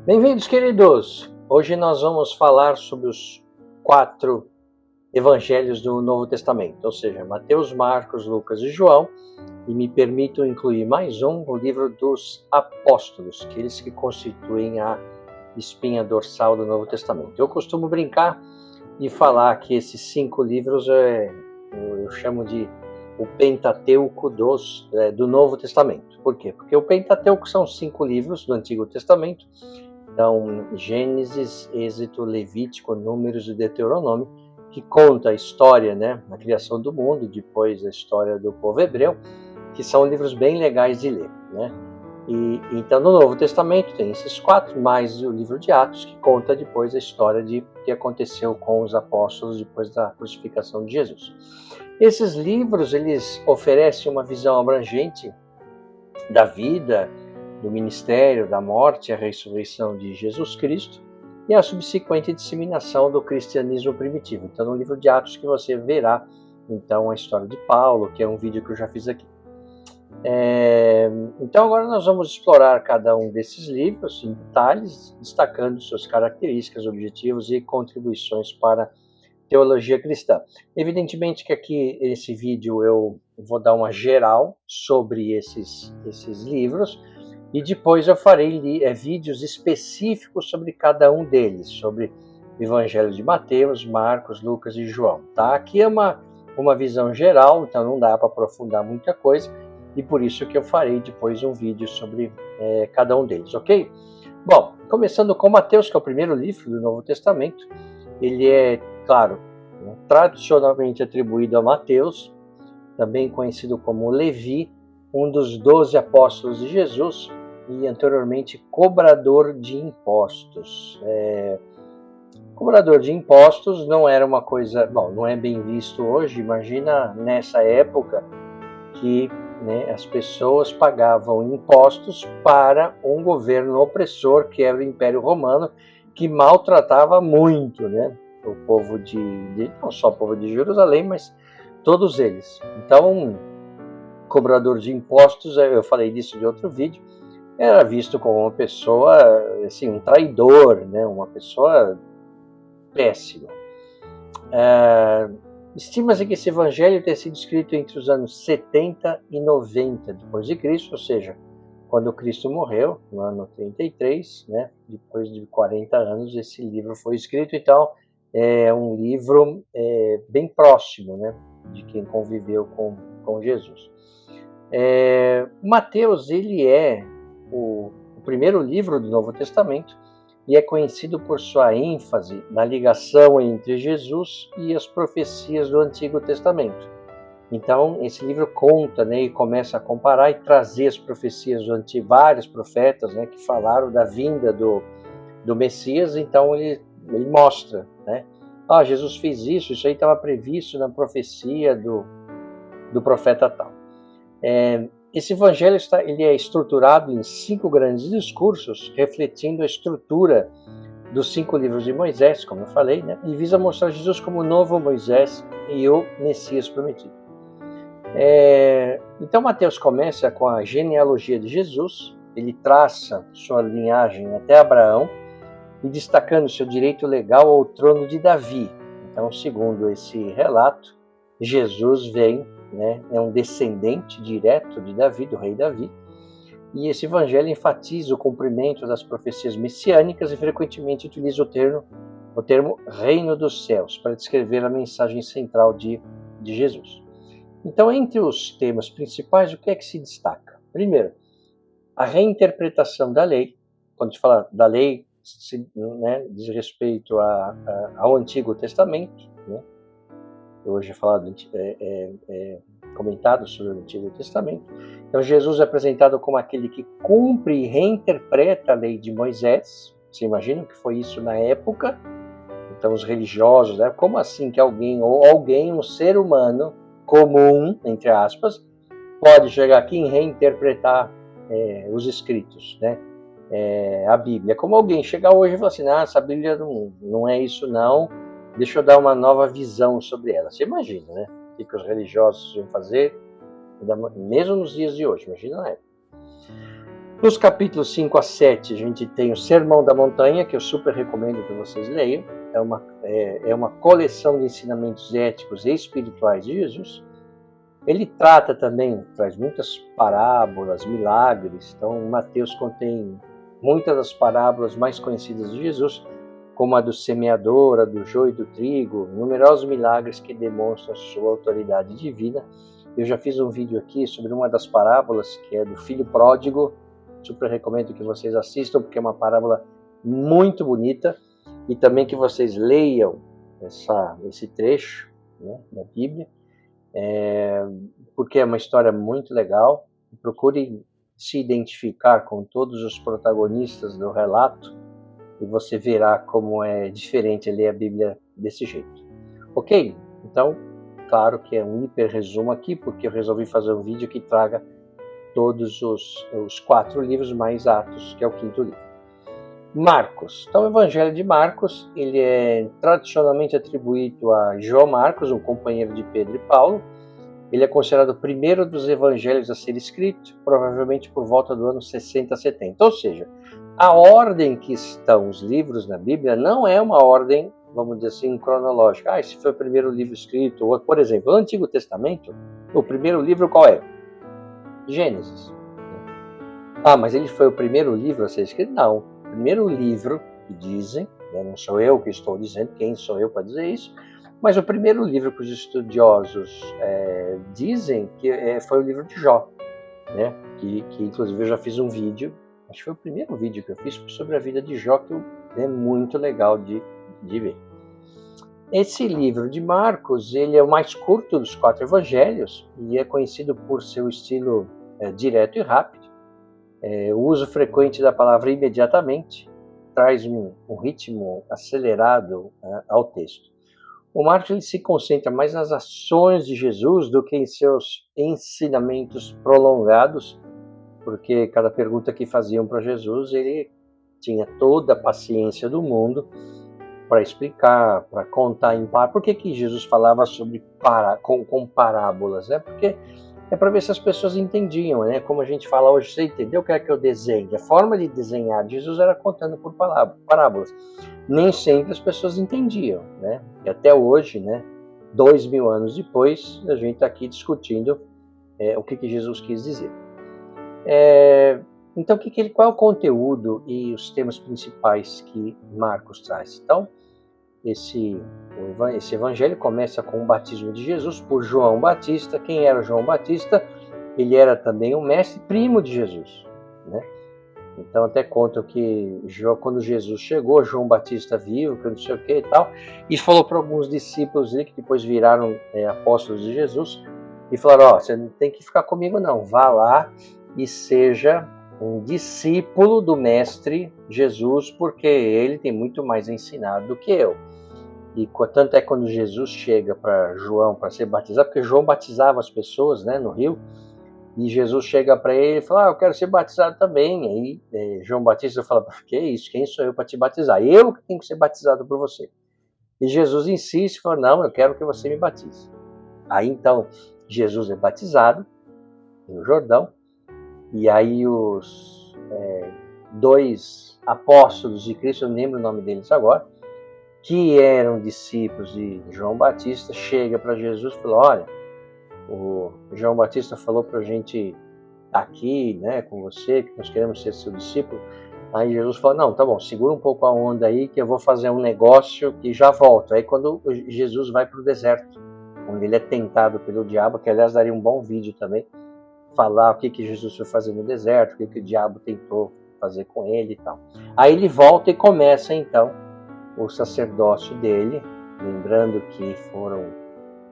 Bem-vindos, queridos! Hoje nós vamos falar sobre os 4 evangelhos do Novo Testamento, ou seja, Mateus, Marcos, Lucas e João, e me permito incluir mais um, o livro dos apóstolos, aqueles que constituem a espinha dorsal do Novo Testamento. Eu costumo brincar e falar que esses 5 livros eu chamo de o Pentateuco do Novo Testamento. Por quê? Porque o Pentateuco são 5 livros do Antigo Testamento. Então, Gênesis, Êxodo, Levítico, Números e Deuteronômio, que conta a história, a criação do mundo, depois a história do povo hebreu, que são livros bem legais de ler, E então no Novo Testamento tem esses 4, mais o livro de Atos, que conta depois a história de o que aconteceu com os apóstolos depois da crucificação de Jesus. Esses livros, eles oferecem uma visão abrangente da vida, do ministério, da morte e a ressurreição de Jesus Cristo e a subsequente disseminação do cristianismo primitivo. Então, no livro de Atos que você verá, então, a história de Paulo, que é um vídeo que eu já fiz aqui. Então, agora nós vamos explorar cada um desses livros em detalhes, destacando suas características, objetivos e contribuições para a teologia cristã. Evidentemente que aqui, nesse vídeo, eu vou dar uma geral sobre esses livros, e depois eu farei vídeos específicos sobre cada um deles, sobre o Evangelho de Mateus, Marcos, Lucas e João. Tá? Aqui é uma visão geral, então não dá para aprofundar muita coisa, e por isso que eu farei depois um vídeo sobre cada um deles, ok? Bom, começando com Mateus, que é o primeiro livro do Novo Testamento. Ele é, claro, tradicionalmente atribuído a Mateus, também conhecido como Levi, um dos 12 apóstolos de Jesus, e anteriormente cobrador de impostos. Cobrador de impostos não era uma coisa, não é bem visto hoje. Imagina nessa época que as pessoas pagavam impostos para um governo opressor, que era o Império Romano, que maltratava muito, o povo não só o povo de Jerusalém, mas todos eles. Então, cobrador de impostos, eu falei disso em outro vídeo, era visto como uma pessoa, assim, um traidor, uma pessoa péssima. Estima-se que esse evangelho tenha sido escrito entre os anos 70 e 90 depois de Cristo, ou seja, quando Cristo morreu, no ano 33, depois de 40 anos, esse livro foi escrito. Então, é um livro bem próximo, de quem conviveu com Jesus. Mateus, ele é o primeiro livro do Novo Testamento e é conhecido por sua ênfase na ligação entre Jesus e as profecias do Antigo Testamento. Então, esse livro conta, e começa a comparar e trazer as profecias do Antigo, vários profetas, que falaram da vinda do Messias. Então, ele mostra, Jesus fez isso aí estava previsto na profecia do profeta tal. Esse evangelho ele é estruturado em 5 grandes discursos, refletindo a estrutura dos 5 livros de Moisés, como eu falei, e visa mostrar Jesus como o novo Moisés e o Messias prometido. Então, Mateus começa com a genealogia de Jesus. Ele traça sua linhagem até Abraão e destacando seu direito legal ao trono de Davi. Então, segundo esse relato, Jesus vem, é um descendente direto de Davi, do rei Davi, e esse evangelho enfatiza o cumprimento das profecias messiânicas e frequentemente utiliza o termo reino dos céus para descrever a mensagem central de Jesus. Então, entre os temas principais, o que é que se destaca? Primeiro, a reinterpretação da lei. Quando a gente fala da lei, diz respeito ao Antigo Testamento, hoje é falado, comentado sobre o Antigo Testamento. Então Jesus é apresentado como aquele que cumpre e reinterpreta a lei de Moisés. Você imagina que foi isso na época? Então os religiosos, né? Como assim que alguém, um ser humano comum, entre aspas, pode chegar aqui e reinterpretar os escritos, né? A Bíblia. Como alguém chegar hoje e falar assim, essa Bíblia não é isso não, deixa eu dar uma nova visão sobre ela. Você imagina, né? O que os religiosos iam fazer, mesmo nos dias de hoje, imagina na época. Nos capítulos 5 a 7, a gente tem o Sermão da Montanha, que eu super recomendo que vocês leiam. É uma coleção de ensinamentos éticos e espirituais de Jesus. Ele traz muitas parábolas, milagres. Então, Mateus contém muitas das parábolas mais conhecidas de Jesus, como a do semeador, a do joio e do trigo, numerosos milagres que demonstram sua autoridade divina. Eu já fiz um vídeo aqui sobre uma das parábolas, que é do filho pródigo. Super recomendo que vocês assistam, porque é uma parábola muito bonita, e também que vocês leiam esse trecho, né, da Bíblia, porque é uma história muito legal. Procure se identificar com todos os protagonistas do relato e você verá como é diferente ler a Bíblia desse jeito. Ok? Então, claro que é um hiper resumo aqui, porque eu resolvi fazer um vídeo que traga todos os 4 livros mais Atos, que é o 5º livro. Marcos. Então, o Evangelho de Marcos, ele é tradicionalmente atribuído a João Marcos, um companheiro de Pedro e Paulo. Ele é considerado o primeiro dos evangelhos a ser escrito, provavelmente por volta do ano 60 a 70. Ou seja, a ordem que estão os livros na Bíblia não é uma ordem, vamos dizer assim, cronológica. Esse foi o primeiro livro escrito. Ou, por exemplo, no Antigo Testamento, o primeiro livro qual é? Gênesis. Mas ele foi o primeiro livro a ser escrito? Não. O primeiro livro que dizem, não sou eu que estou dizendo, quem sou eu para dizer isso, mas o primeiro livro que os estudiosos dizem que foi o livro de Jó, né? Que inclusive eu já fiz um vídeo, acho que foi o primeiro vídeo que eu fiz sobre a vida de Jó, que é muito legal de ver. Esse livro de Marcos, ele é o mais curto dos 4 evangelhos e é conhecido por seu estilo direto e rápido. O uso frequente da palavra imediatamente traz um ritmo acelerado ao texto. O Marcos ele se concentra mais nas ações de Jesus do que em seus ensinamentos prolongados, porque cada pergunta que faziam para Jesus, ele tinha toda a paciência do mundo para explicar, para contar em parábolas. Por que Jesus falava com parábolas? Porque é para ver se as pessoas entendiam, né? Como a gente fala hoje, você entendeu o que é que eu desenho? A forma de desenhar de Jesus era contando por parábolas. Nem sempre as pessoas entendiam, né? E até hoje, né, 2000 anos depois, a gente está aqui discutindo o que Jesus quis dizer. Então, qual é o conteúdo e os temas principais que Marcos traz? Então, esse evangelho começa com o batismo de Jesus por João Batista. Quem era João Batista? Ele era também um mestre primo de Jesus, né? Então até contam que quando Jesus chegou, João Batista viu, que não sei o que e tal, e falou para alguns discípulos ali, que depois viraram apóstolos de Jesus, e falaram, você não tem que ficar comigo não, vá lá e seja um discípulo do mestre Jesus, porque ele tem muito mais ensinado do que eu. E tanto é quando Jesus chega para João para ser batizado, porque João batizava as pessoas, né, no rio, e Jesus chega para ele e fala, eu quero ser batizado também. Aí João Batista fala, que isso? Quem sou eu para te batizar? Eu que tenho que ser batizado por você. E Jesus insiste e fala, não, eu quero que você me batize. Aí então Jesus é batizado no Jordão, e aí os 2 apóstolos de Cristo, eu não lembro o nome deles agora, que eram discípulos de João Batista, chega para Jesus e fala, olha, o João Batista falou para a gente estar aqui, né, com você, que nós queremos ser seu discípulo. Aí Jesus falou, não, tá bom, segura um pouco a onda aí, que eu vou fazer um negócio e já volto. Aí quando Jesus vai para o deserto, onde ele é tentado pelo diabo, que aliás daria um bom vídeo também, falar o que Jesus foi fazer no deserto, o que o diabo tentou fazer com ele e tal. Aí ele volta e começa então o sacerdócio dele, lembrando que foram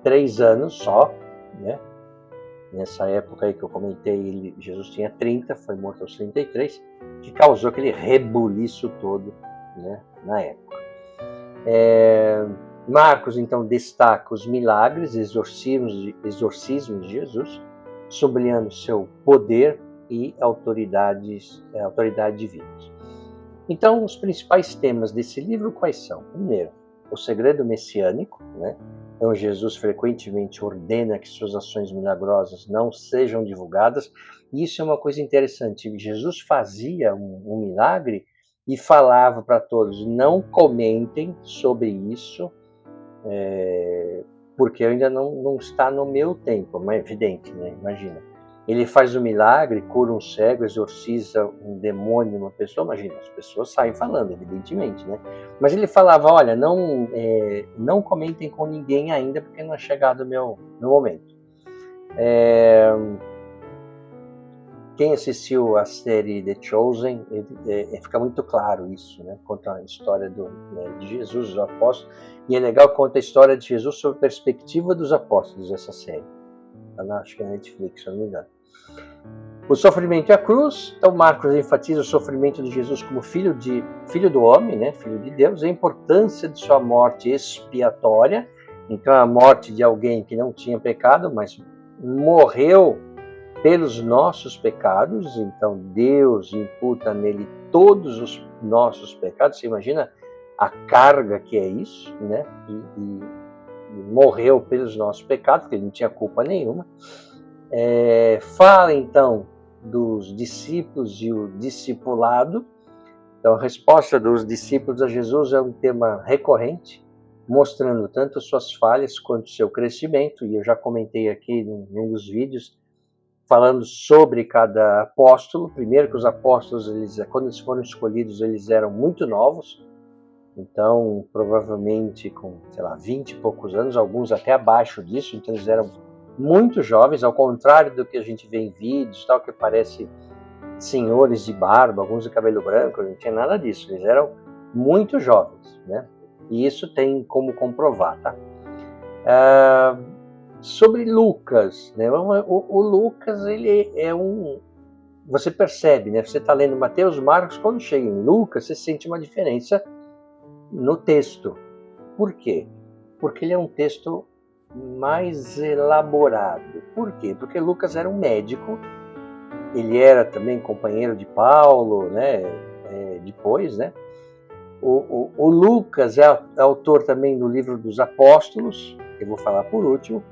3 anos só, né? Nessa época aí que eu comentei, Jesus tinha 30, foi morto aos 33, que causou aquele rebuliço todo, né, na época. Marcos, então, destaca os milagres, exorcismos de Jesus, sublinhando seu poder e autoridade divinas. Então, os principais temas desse livro quais são? Primeiro, o segredo messiânico, né? Então, Jesus frequentemente ordena que suas ações milagrosas não sejam divulgadas. E isso é uma coisa interessante. Jesus fazia um milagre e falava para todos, não comentem sobre isso, porque ainda não está no meu tempo. Mas é evidente, né? Imagina. Ele faz um milagre, cura um cego, exorciza um demônio numa pessoa. Imagina, as pessoas saem falando, evidentemente, né? Mas ele falava, olha, não comentem com ninguém ainda, porque não é chegado o meu momento. Quem assistiu a série The Chosen, fica muito claro isso, né? Conta a história de Jesus, dos apóstolos, e é legal que conta a história de Jesus sob a perspectiva dos apóstolos, essa série. Acho que é Netflix, se eu não me engano. O sofrimento e a cruz. Então, Marcos enfatiza o sofrimento de Jesus como filho do homem, né? Filho de Deus, a importância de sua morte expiatória. Então, a morte de alguém que não tinha pecado, mas morreu pelos nossos pecados. Então, Deus imputa nele todos os nossos pecados. Você imagina a carga que é isso, né? E morreu pelos nossos pecados, porque ele não tinha culpa nenhuma. Fala então dos discípulos e o discipulado. Então, a resposta dos discípulos a Jesus é um tema recorrente, mostrando tanto suas falhas quanto seu crescimento, e eu já comentei aqui num dos vídeos, falando sobre cada apóstolo. Primeiro que os apóstolos, quando eles foram escolhidos, eles eram muito novos, então provavelmente com, 20 e poucos anos, alguns até abaixo disso, então eles eram muito jovens, ao contrário do que a gente vê em vídeos, tal, que parece senhores de barba, alguns de cabelo branco, não tinha nada disso, eles eram muito jovens, né? E isso tem como comprovar, tá? Sobre Lucas, né? O Lucas, ele é você percebe, né? Você está lendo Mateus, Marcos, quando chega em Lucas, você sente uma diferença no texto. Por quê? Porque ele é um texto mais elaborado. Por quê? Porque Lucas era um médico, ele era também companheiro de Paulo, né? Depois, né? O Lucas é autor também do livro dos Apóstolos, que eu vou falar por último.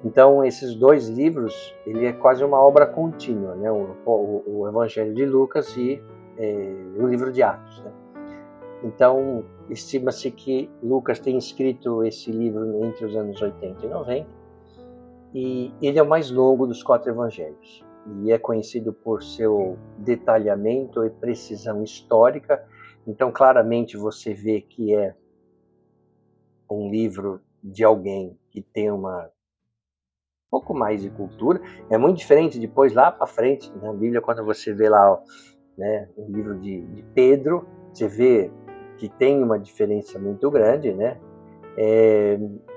Então, esses dois livros, ele é quase uma obra contínua, né? O Evangelho de Lucas e o livro de Atos, né? Então, estima-se que Lucas tenha escrito esse livro entre os anos 80 e 90, e ele é o mais longo dos 4 evangelhos, e é conhecido por seu detalhamento e precisão histórica. Então, claramente você vê que é um livro de alguém que tem pouco mais de cultura. É muito diferente depois, lá para frente, na Bíblia, quando você vê lá, né, o livro de Pedro, você vê que tem uma diferença muito grande, né?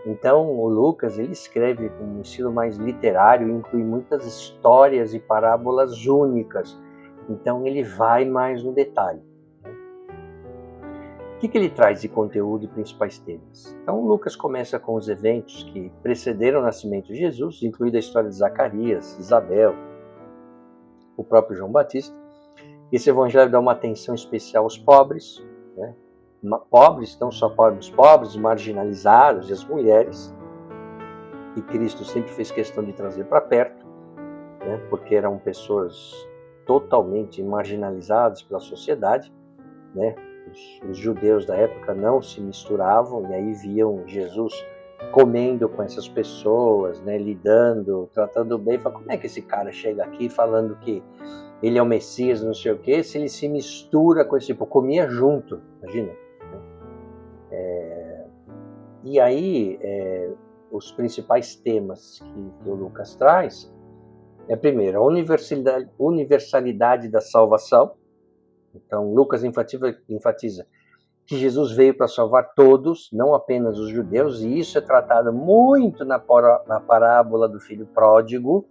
Então, o Lucas, ele escreve com um estilo mais literário, inclui muitas histórias e parábolas únicas. Então, ele vai mais no detalhe. O que ele traz de conteúdo e principais temas? Então, Lucas começa com os eventos que precederam o nascimento de Jesus, incluindo a história de Zacarias, Isabel, o próprio João Batista. Esse evangelho dá uma atenção especial aos pobres, né? Pobres, não só pobres, marginalizados, e as mulheres, que Cristo sempre fez questão de trazer para perto, né? Porque eram pessoas totalmente marginalizadas pela sociedade, né? Os judeus da época não se misturavam, e aí viam Jesus comendo com essas pessoas, né? Lidando, tratando bem. Fala, como é que esse cara chega aqui falando que ele é o Messias, não sei o quê, se ele se mistura com esse tipo? Comia junto, imagina. E aí, os principais temas que o Lucas traz primeiro, a universalidade da salvação. Então, Lucas enfatiza que Jesus veio para salvar todos, não apenas os judeus, e isso é tratado muito na parábola do filho pródigo.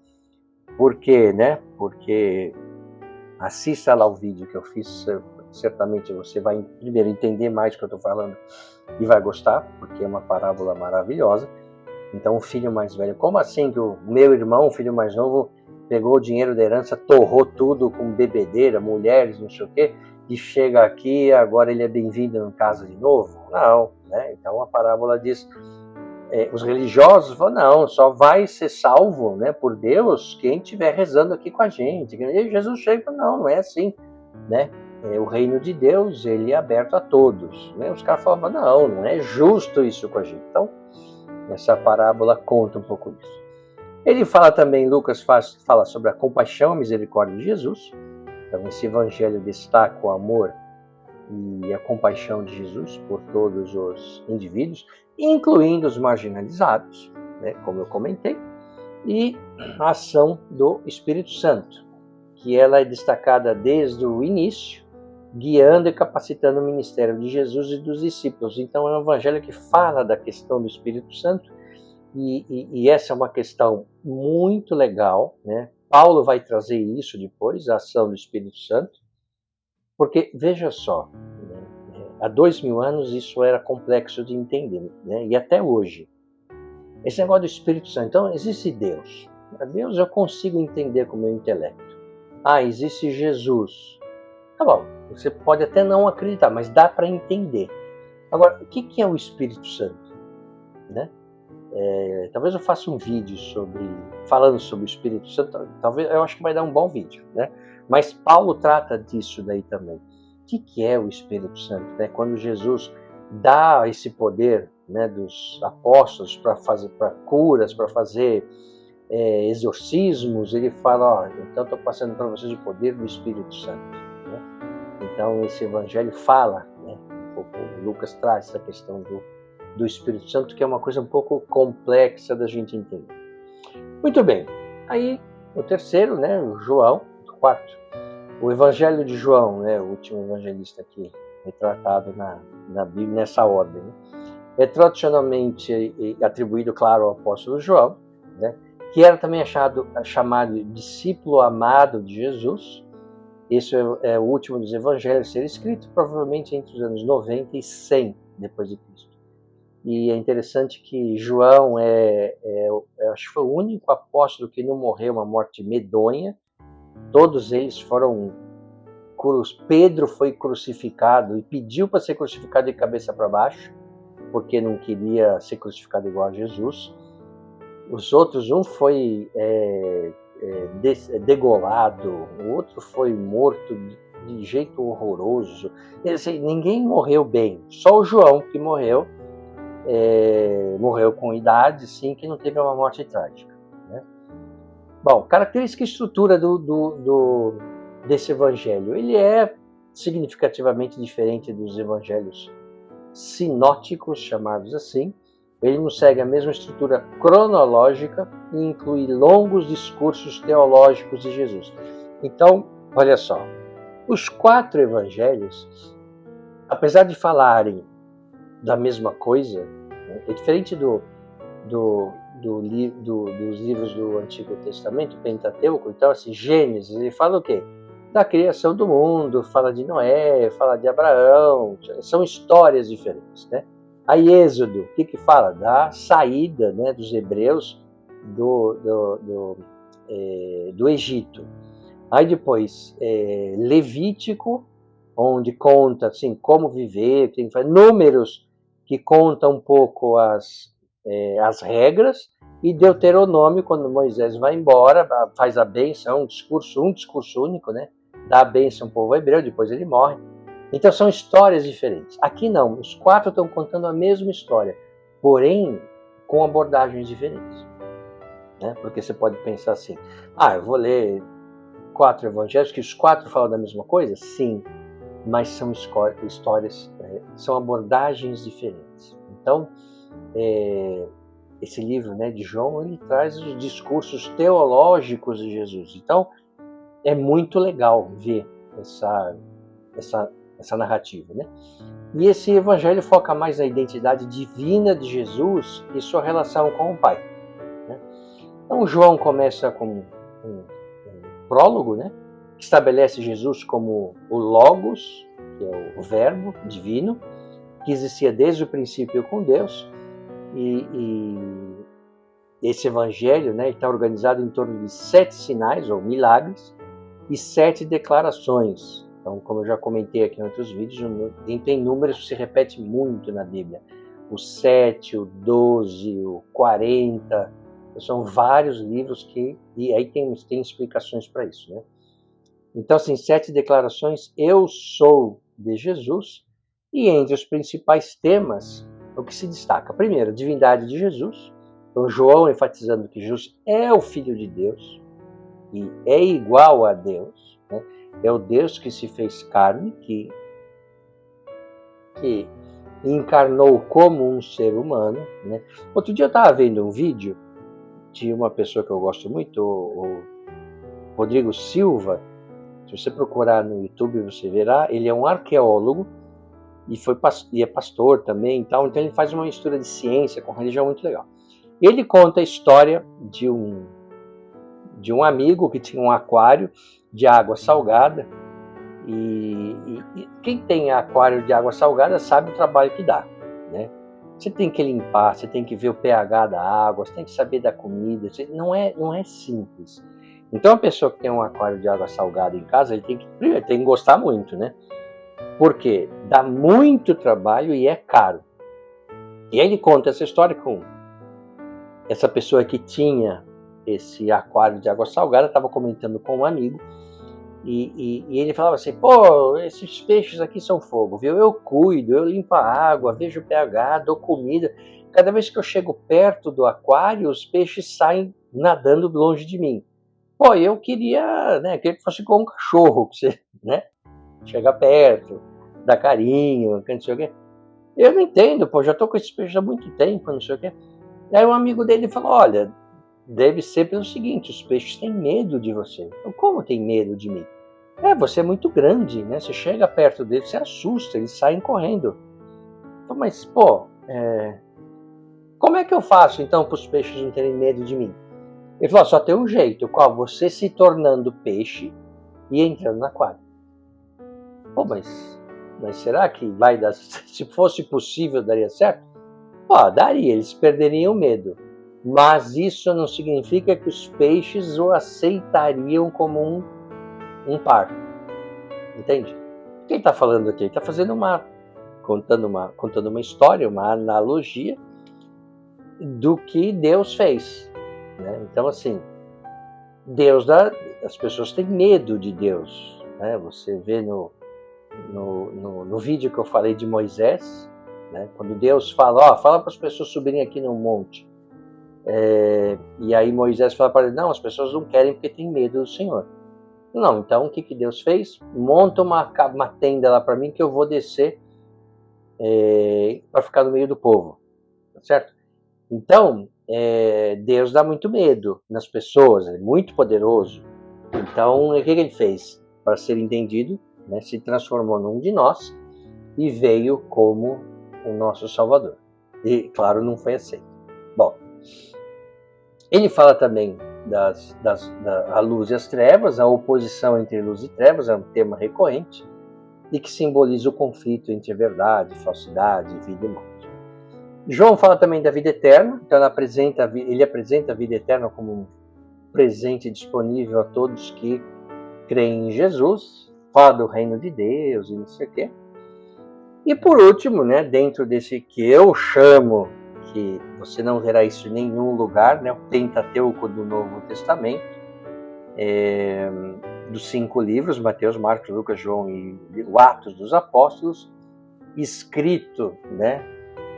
Por quê, né? Porque assista lá o vídeo que eu fiz, certamente você vai primeiro entender mais o que eu estou falando e vai gostar, porque é uma parábola maravilhosa. Então o filho mais velho, como assim que o meu irmão, o filho mais novo, pegou o dinheiro da herança, torrou tudo com bebedeira, mulheres, não sei o quê, e chega aqui agora ele é bem-vindo em casa de novo? Não, né? Então a parábola diz, os religiosos falam, não, só vai ser salvo, né, por Deus quem estiver rezando aqui com a gente. E Jesus chega e fala, não é assim, né? O reino de Deus, ele é aberto a todos, né? Os caras falavam, não é justo isso com a gente. Então, essa parábola conta um pouco disso. Ele fala também, Lucas fala sobre a compaixão, a misericórdia de Jesus. Então, esse evangelho destaca o amor e a compaixão de Jesus por todos os indivíduos, incluindo os marginalizados, né, como eu comentei, e a ação do Espírito Santo, que ela é destacada desde o início, guiando e capacitando o ministério de Jesus e dos discípulos. Então é um evangelho que fala da questão do Espírito Santo, e essa é uma questão muito legal, né? Paulo vai trazer isso depois, a ação do Espírito Santo, porque, veja só, né, há 2000 anos isso era complexo de entender, né? E até hoje. Esse negócio do Espírito Santo, então existe Deus. Deus eu consigo entender com o meu intelecto. Existe Jesus. Tá bom, você pode até não acreditar, mas dá para entender. Agora, o que é o Espírito Santo? Né? Talvez eu faça um vídeo falando sobre o Espírito Santo, talvez eu acho que vai dar um bom vídeo, né? Mas Paulo trata disso daí também. O que é o Espírito Santo? Né? Quando Jesus dá esse poder, né, dos apóstolos para curas, para fazer exorcismos, ele fala, então estou passando para vocês o poder do Espírito Santo. Né? Então esse evangelho fala, né, o Lucas traz essa questão do Espírito Santo, que é uma coisa um pouco complexa da gente entender. Muito bem, aí o terceiro, né, o João, o quarto, o Evangelho de João, né, o último evangelista aqui retratado na Bíblia, nessa ordem, né, é tradicionalmente atribuído, claro, ao apóstolo João, né, que era também chamado discípulo amado de Jesus. Esse é o último dos evangelhos a ser escrito, provavelmente entre os anos 90 e 100 depois de Cristo. E é interessante que João acho que foi o único apóstolo que não morreu uma morte medonha. Todos eles foram Pedro foi crucificado e pediu para ser crucificado de cabeça para baixo, porque não queria ser crucificado igual a Jesus. Os outros, um foi degolado, o outro foi morto de jeito horroroso. Assim, ninguém morreu bem, só o João que morreu com idade, sim, que não teve uma morte trágica. Né? Bom, característica e estrutura desse evangelho. Ele é significativamente diferente dos evangelhos sinóticos, chamados assim. Ele não segue a mesma estrutura cronológica e inclui longos discursos teológicos de Jesus. Então, olha só, os 4 evangelhos, apesar de falarem da mesma coisa, né, é diferente dos livros do Antigo Testamento, Pentateuco. Então, assim, Gênesis, ele fala o quê? Da criação do mundo, fala de Noé, fala de Abraão, são histórias diferentes, né? Aí Êxodo, o que fala? Da saída, né, dos hebreus do Egito. Aí depois, Levítico, onde conta assim, como viver, tem Números, que conta um pouco as regras, e Deuteronômio, quando Moisés vai embora, faz a bênção, um discurso único, né? Dá a bênção ao povo hebreu, depois ele morre. Então são histórias diferentes. Aqui não, os 4 estão contando a mesma história, porém com abordagens diferentes. Né? Porque você pode pensar assim, eu vou ler 4 evangelhos, que os 4 falam da mesma coisa? Sim, mas são histórias, são abordagens diferentes. Então, esse livro, né, de João, ele traz os discursos teológicos de Jesus. Então, é muito legal ver essa essa narrativa, né? E esse evangelho foca mais na identidade divina de Jesus e sua relação com o Pai, né? Então João começa com um prólogo, né? Que estabelece Jesus como o Logos, que é o Verbo divino, que existia desde o princípio com Deus, e esse evangelho, né, está organizado em torno de 7 sinais ou milagres e 7 declarações. Então, como eu já comentei aqui em outros vídeos, tem números que se repete muito na Bíblia. O 7, o 12, o 40, são vários livros e aí tem explicações para isso, né? Então, assim, 7 declarações, eu sou de Jesus, e entre os principais temas, o que se destaca? Primeiro, a divindade de Jesus. Então, João enfatizando que Jesus é o Filho de Deus e é igual a Deus, né? É o Deus que se fez carne, que encarnou como um ser humano, né? Outro dia eu estava vendo um vídeo de uma pessoa que eu gosto muito, o Rodrigo Silva. Se você procurar no YouTube, você verá, ele é um arqueólogo e é pastor também, então ele faz uma mistura de ciência com religião muito legal. Ele conta a história de um amigo que tinha um aquário de água salgada, e quem tem aquário de água salgada sabe o trabalho que dá, né? Você tem que limpar, você tem que ver o pH da água, você tem que saber da comida, não é simples. Então a pessoa que tem um aquário de água salgada em casa, ele tem que gostar muito, né? Porque dá muito trabalho e é caro. E aí ele conta essa história com essa pessoa que tinha esse aquário de água salgada, estava comentando com um amigo, e ele falava assim, pô, esses peixes aqui são fogo, viu? Eu cuido, eu limpo a água, vejo o pH, dou comida. Cada vez que eu chego perto do aquário, os peixes saem nadando longe de mim. Pô, eu queria, né, que ele fosse como um cachorro, que você, né, chega perto, dá carinho, não sei o quê. Eu não entendo, pô, já tô com esses peixes há muito tempo, não sei o quê. E aí um amigo dele falou, olha, deve ser pelo seguinte, os peixes têm medo de você. Eu, como tem medo de mim? Você é muito grande, né? Você chega perto deles, você assusta, eles saem correndo. Então, mas, pô, como é que eu faço então para os peixes não terem medo de mim? Ele falou, só tem um jeito, qual? Você se tornando peixe e entrando no aquário. Pô, mas será que vai dar? Se fosse possível, daria certo? Pô, daria, eles perderiam o medo. Mas isso não significa que os peixes o aceitariam como um par. Entende? O que ele está falando aqui? Ele está fazendo contando uma história, uma analogia do que Deus fez, né? Então, assim, as pessoas têm medo de Deus, né? Você vê no vídeo que eu falei de Moisés, né? Quando Deus fala, fala para as pessoas subirem aqui no monte, e aí Moisés fala para ele, não, as pessoas não querem porque tem medo do Senhor. Não, então o que Deus fez? Monta uma tenda lá para mim que eu vou descer para ficar no meio do povo, tá certo? Então, Deus dá muito medo nas pessoas, é muito poderoso. Então, o que ele fez? Para ser entendido, né, se transformou num de nós e veio como o nosso Salvador. E, claro, não foi aceito. Bom, ele fala também da luz e as trevas, a oposição entre luz e trevas é um tema recorrente e que simboliza o conflito entre verdade, falsidade, vida e morte. João fala também da vida eterna, então ele apresenta a vida eterna como um presente disponível a todos que creem em Jesus, fala do reino de Deus e não sei o quê. E por último, né, dentro desse que eu chamo, que você não verá isso em nenhum lugar, né, o Pentateuco do Novo Testamento, dos 5 livros, Mateus, Marcos, Lucas, João e o Atos dos Apóstolos, escrito, né,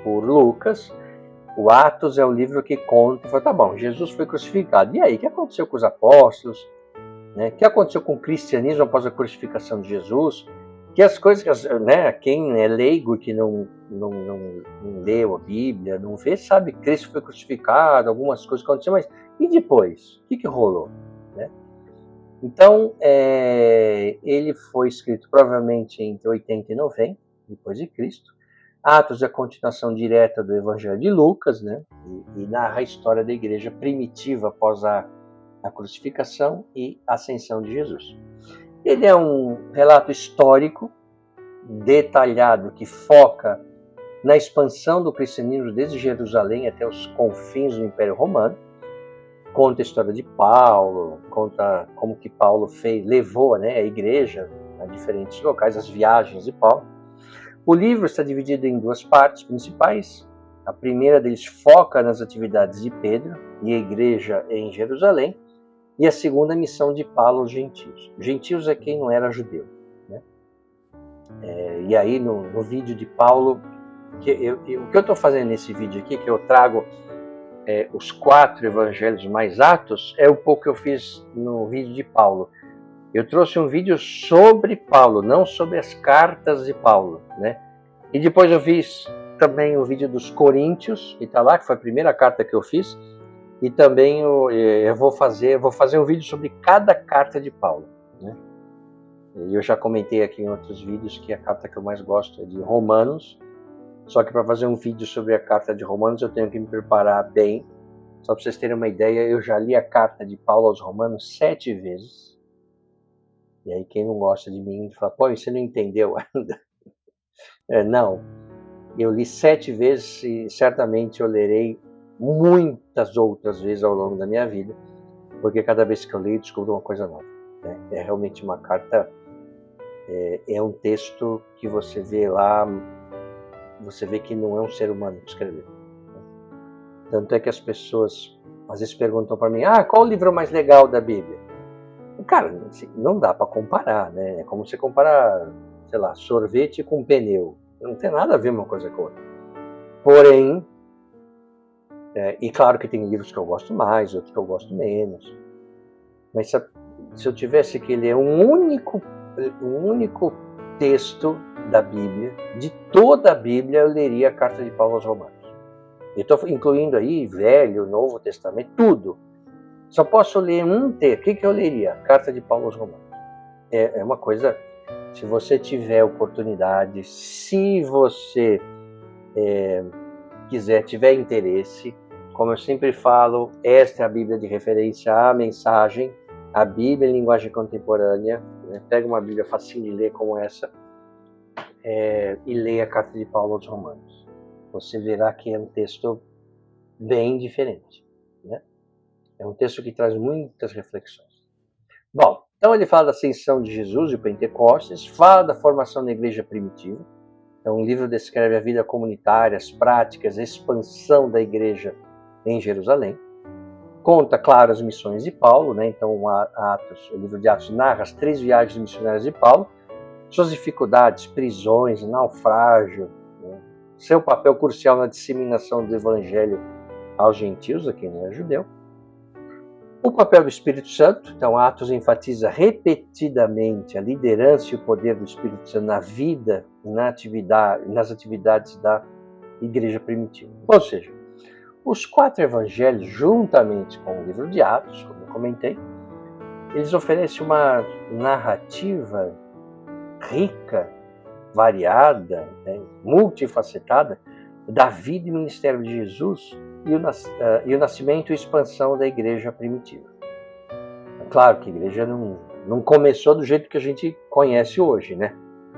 por Lucas. O Atos é o livro que conta, fala, tá bom, Jesus foi crucificado. E aí, o que aconteceu com os apóstolos? Né? O que aconteceu com o cristianismo após a crucificação de Jesus? Que as coisas, né, quem é leigo que não leu a Bíblia, não vê, sabe que Cristo foi crucificado, algumas coisas aconteceram, mas e depois? O que rolou? Né? Então, ele foi escrito provavelmente entre 80 e 90 depois de Cristo. Atos é a continuação direta do Evangelho de Lucas, né? E narra a história da igreja primitiva após a crucificação e ascensão de Jesus. Ele é um relato histórico detalhado que foca na expansão do cristianismo desde Jerusalém até os confins do Império Romano. Conta a história de Paulo, conta como que Paulo levou, né, a igreja a diferentes locais, as viagens de Paulo. O livro está dividido em duas partes principais. A primeira deles foca nas atividades de Pedro e a igreja em Jerusalém, e a segunda, a missão de Paulo aos gentios. Gentios é quem não era judeu, né? E aí no vídeo de Paulo, o que eu estou fazendo nesse vídeo aqui, que eu trago os 4 evangelhos mais Atos, é um pouco que eu fiz no vídeo de Paulo. Eu trouxe um vídeo sobre Paulo, não sobre as cartas de Paulo, né? E depois eu fiz também o vídeo dos Coríntios, que está lá, que foi a primeira carta que eu fiz. E também eu vou fazer um vídeo sobre cada carta de Paulo, né? E eu já comentei aqui em outros vídeos que a carta que eu mais gosto é de Romanos. Só que para fazer um vídeo sobre a carta de Romanos eu tenho que me preparar bem. Só para vocês terem uma ideia, eu já li a carta de Paulo aos Romanos 7 vezes. E aí quem não gosta de mim fala, pô, você não entendeu ainda. Não, eu li 7 vezes e certamente eu lerei muitas outras vezes ao longo da minha vida, porque cada vez que eu leio descubro uma coisa nova, né? É realmente uma carta, é um texto que você vê lá, você vê que não é um ser humano que escreveu. Tanto é que as pessoas às vezes perguntam para mim, qual o livro mais legal da Bíblia? Cara, não dá para comparar, né? É como você comparar, sei lá, sorvete com pneu. Não tem nada a ver uma coisa com a outra. Porém, e claro que tem livros que eu gosto mais, outros que eu gosto menos. Mas se eu tivesse que ler um único texto da Bíblia, de toda a Bíblia, eu leria a carta de Paulo aos Romanos. Eu estou incluindo aí Velho, Novo Testamento, tudo. Só posso ler um texto. O que eu leria? A carta de Paulo aos Romanos. É uma coisa, se você tiver oportunidade, se você tiver interesse, como eu sempre falo, esta é a Bíblia de referência à mensagem, a Bíblia em linguagem contemporânea, né? Pega uma Bíblia facinho de ler como essa e leia a carta de Paulo aos Romanos. Você verá que é um texto bem diferente, né? É um texto que traz muitas reflexões. Bom, então ele fala da ascensão de Jesus e o Pentecostes, fala da formação da igreja primitiva. Então o livro descreve a vida comunitária, as práticas, a expansão da igreja em Jerusalém. Conta, claro, as missões de Paulo, né? Então o livro de Atos narra as 3 viagens missionárias de Paulo, suas dificuldades, prisões, naufrágio, né? Seu papel crucial na disseminação do evangelho aos gentios, a quem não é judeu. O papel do Espírito Santo, então Atos enfatiza repetidamente a liderança e o poder do Espírito Santo na vida, nas atividades da igreja primitiva. Ou seja, os 4 evangelhos, juntamente com o livro de Atos, como eu comentei, eles oferecem uma narrativa rica, variada, né, multifacetada da vida e ministério de Jesus e o nascimento e expansão da igreja primitiva. É claro que a igreja não começou do jeito que a gente conhece hoje, né?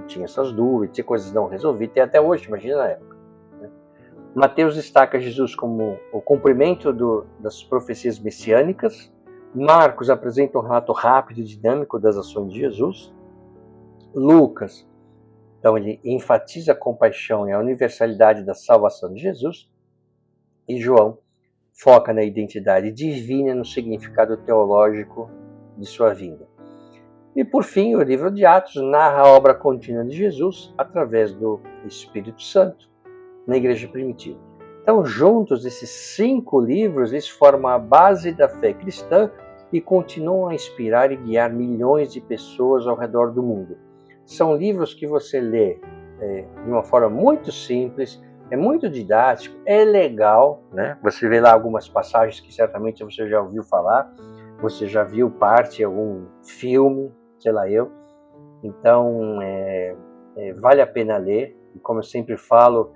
Tinha essas dúvidas, tinha coisas não resolvidas, tem até hoje, imagina na época. Né? Mateus destaca Jesus como o cumprimento das profecias messiânicas. Marcos apresenta um relato rápido e dinâmico das ações de Jesus. Lucas, então, ele enfatiza a compaixão e a universalidade da salvação de Jesus. E João foca na identidade divina e no significado teológico de sua vinda. E, por fim, o livro de Atos narra a obra contínua de Jesus através do Espírito Santo na igreja primitiva. Então, juntos, esses 5 livros, eles formam a base da fé cristã e continuam a inspirar e guiar milhões de pessoas ao redor do mundo. São livros que você lê de uma forma muito simples, é muito didático, é legal, né? Você vê lá algumas passagens que certamente você já ouviu falar, você já viu parte em algum filme, sei lá eu. Então, vale a pena ler. E como eu sempre falo,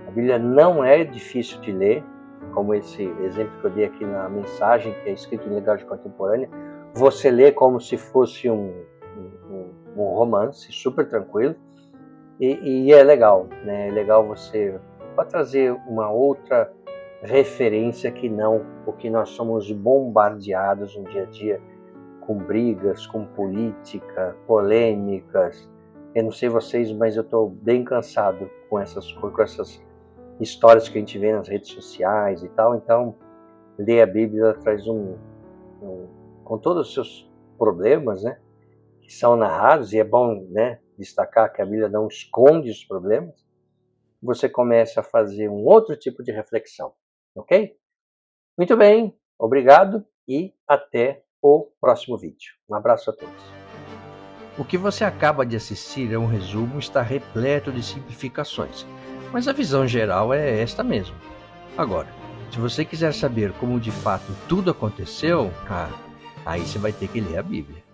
a Bíblia não é difícil de ler, como esse exemplo que eu dei aqui na mensagem, que é escrito em linguagem contemporânea. Você lê como se fosse um romance, super tranquilo. E é legal, né? É legal você pode trazer uma outra referência que não o que nós somos bombardeados no dia a dia com brigas, com política, polêmicas. Eu não sei vocês, mas eu estou bem cansado com essas histórias que a gente vê nas redes sociais e tal. Então, ler a Bíblia traz com todos os seus problemas, né, que são narrados, e é bom, né, destacar que a Bíblia não esconde os problemas, você começa a fazer um outro tipo de reflexão, ok? Muito bem, obrigado e até o próximo vídeo. Um abraço a todos. O que você acaba de assistir é um resumo, está repleto de simplificações, mas a visão geral é esta mesmo. Agora, se você quiser saber como de fato tudo aconteceu, aí você vai ter que ler a Bíblia.